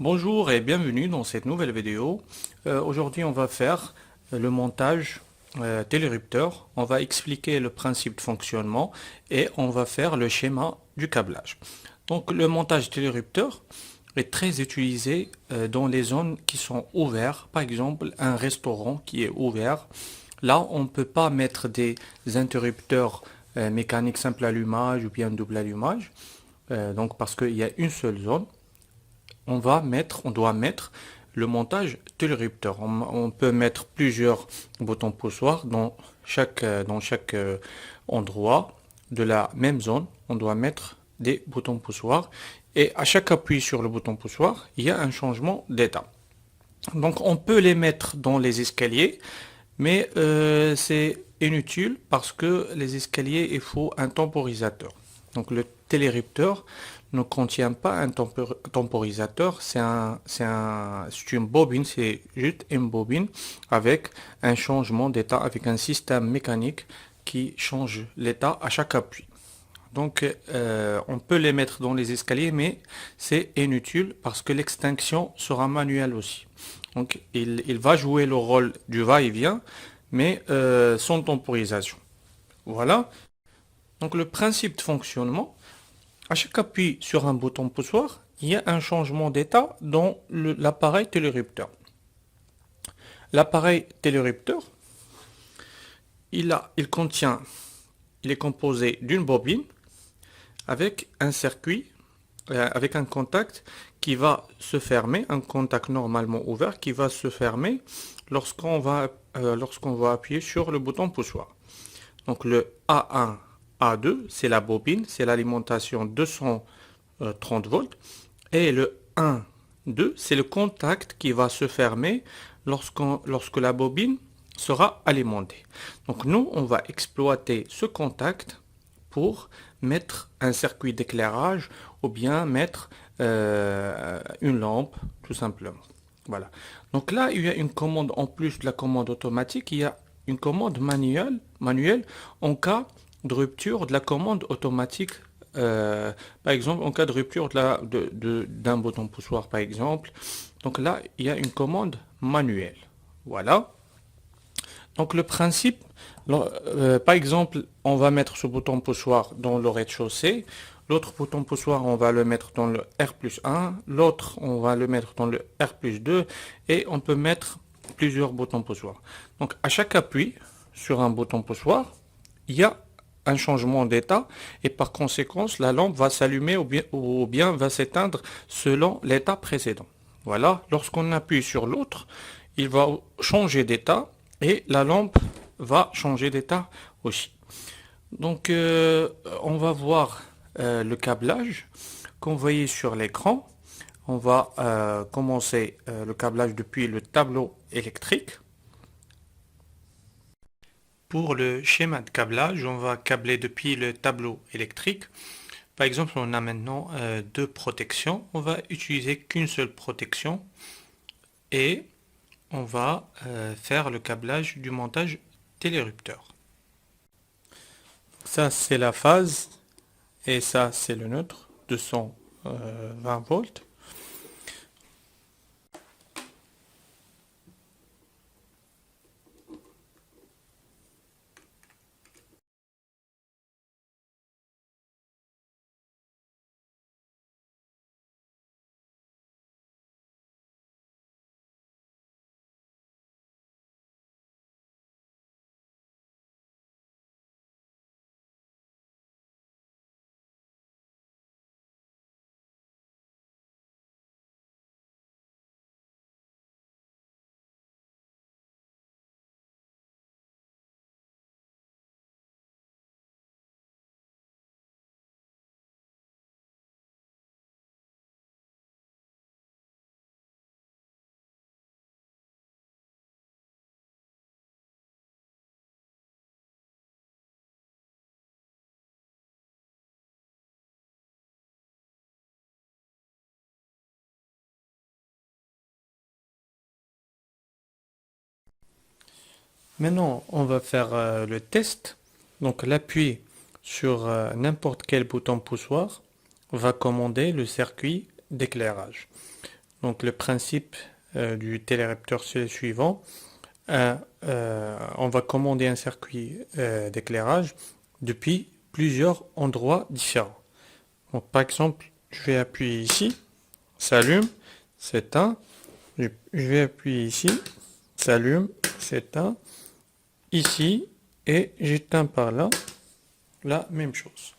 Bonjour et bienvenue dans cette nouvelle vidéo. Aujourd'hui, on va faire le montage télérupteur. On va expliquer le principe de fonctionnement et on va faire le schéma du câblage. Donc, le montage télérupteur est très utilisé dans les zones qui sont ouvertes. Par exemple, un restaurant qui est ouvert. Là, on ne peut pas mettre des interrupteurs mécaniques simple allumage ou bien double allumage. Donc, parce qu'il y a une seule zone on doit mettre le montage télérupteur. On peut mettre plusieurs boutons poussoirs dans chaque endroit de la même zone. On doit mettre des boutons poussoirs et à chaque appui sur le bouton poussoir, il y a un changement d'état. Donc on peut les mettre dans les escaliers, mais c'est inutile parce que les escaliers, il faut un temporisateur. Donc le télérupteur ne contient pas un temporisateur, c'est une bobine, c'est juste une bobine avec un changement d'état, avec un système mécanique qui change l'état à chaque appui. Donc on peut les mettre dans les escaliers, mais c'est inutile parce que l'extinction sera manuelle aussi. Donc il va jouer le rôle du va-et-vient, mais sans temporisation. Voilà. Donc le principe de fonctionnement, à chaque appui sur un bouton poussoir, il y a un changement d'état dans l'appareil télérupteur. L'appareil télérupteur, il il est composé d'une bobine avec un circuit, avec un contact qui va se fermer, un contact normalement ouvert qui va se fermer lorsqu'on va appuyer sur le bouton poussoir. Donc le A1, A2, c'est la bobine, c'est l'alimentation 230 volts. Et le 1, 2, c'est le contact qui va se fermer lorsque la bobine sera alimentée. Donc nous, on va exploiter ce contact pour mettre un circuit d'éclairage ou bien mettre une lampe, tout simplement. Voilà. Donc là, il y a une commande en plus de la commande automatique, il y a une commande manuelle en cas de rupture de la commande automatique. Par exemple, en cas de rupture d'un bouton poussoir, par exemple. Donc là, il y a une commande manuelle. Voilà. Donc le principe, par exemple, on va mettre ce bouton poussoir dans le rez-de-chaussée. L'autre bouton poussoir, on va le mettre dans le R+1. L'autre, on va le mettre dans le R+2. Et on peut mettre plusieurs boutons poussoirs. Donc à chaque appui sur un bouton poussoir, il y a un changement d'état et par conséquent la lampe va s'allumer ou bien va s'éteindre selon l'état précédent. Voilà, lorsqu'on appuie sur l'autre, il va changer d'état et la lampe va changer d'état aussi. Donc on va voir le câblage qu'on voyait sur l'écran. On va commencer le câblage depuis le tableau électrique. Pour le schéma de câblage, on va câbler depuis le tableau électrique. Par exemple, on a maintenant deux protections. On va utiliser qu'une seule protection et on va faire le câblage du montage télérupteur. Ça, c'est la phase et ça, c'est le neutre, 220 volts. Maintenant, on va faire le test. Donc, l'appui sur n'importe quel bouton poussoir va commander le circuit d'éclairage. Donc le principe du télérupteur c'est le suivant. On va commander un circuit d'éclairage depuis plusieurs endroits différents. Donc, par exemple, je vais appuyer ici, s'allume, s'éteint. Je vais appuyer ici, s'allume, s'éteint. Ici, et j'éteins par là, la même chose.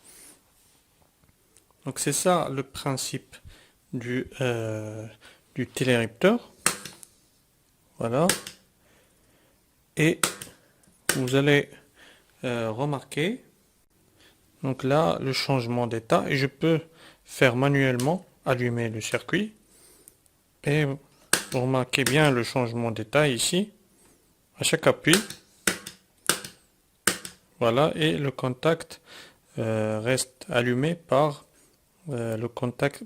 Donc c'est ça le principe du télérupteur. Voilà. Et vous allez remarquer, donc là, le changement d'état, et je peux faire manuellement allumer le circuit. Et vous remarquez bien le changement d'état ici, à chaque appui. Voilà, et le contact reste allumé par le contact,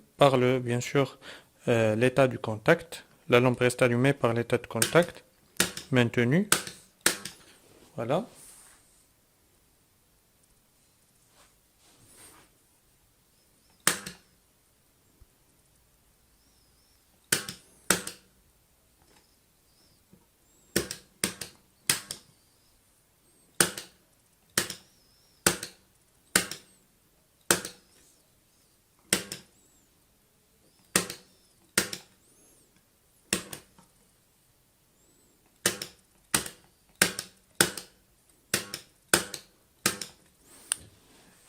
bien sûr, l'état du contact. La lampe reste allumée par l'état de contact maintenu. Voilà.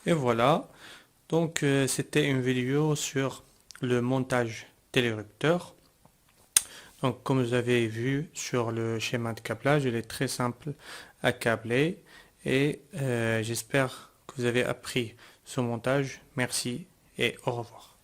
Et voilà. Donc c'était une vidéo sur le montage télérupteur. Donc comme vous avez vu sur le schéma de câblage, il est très simple à câbler et j'espère que vous avez appris ce montage. Merci et au revoir.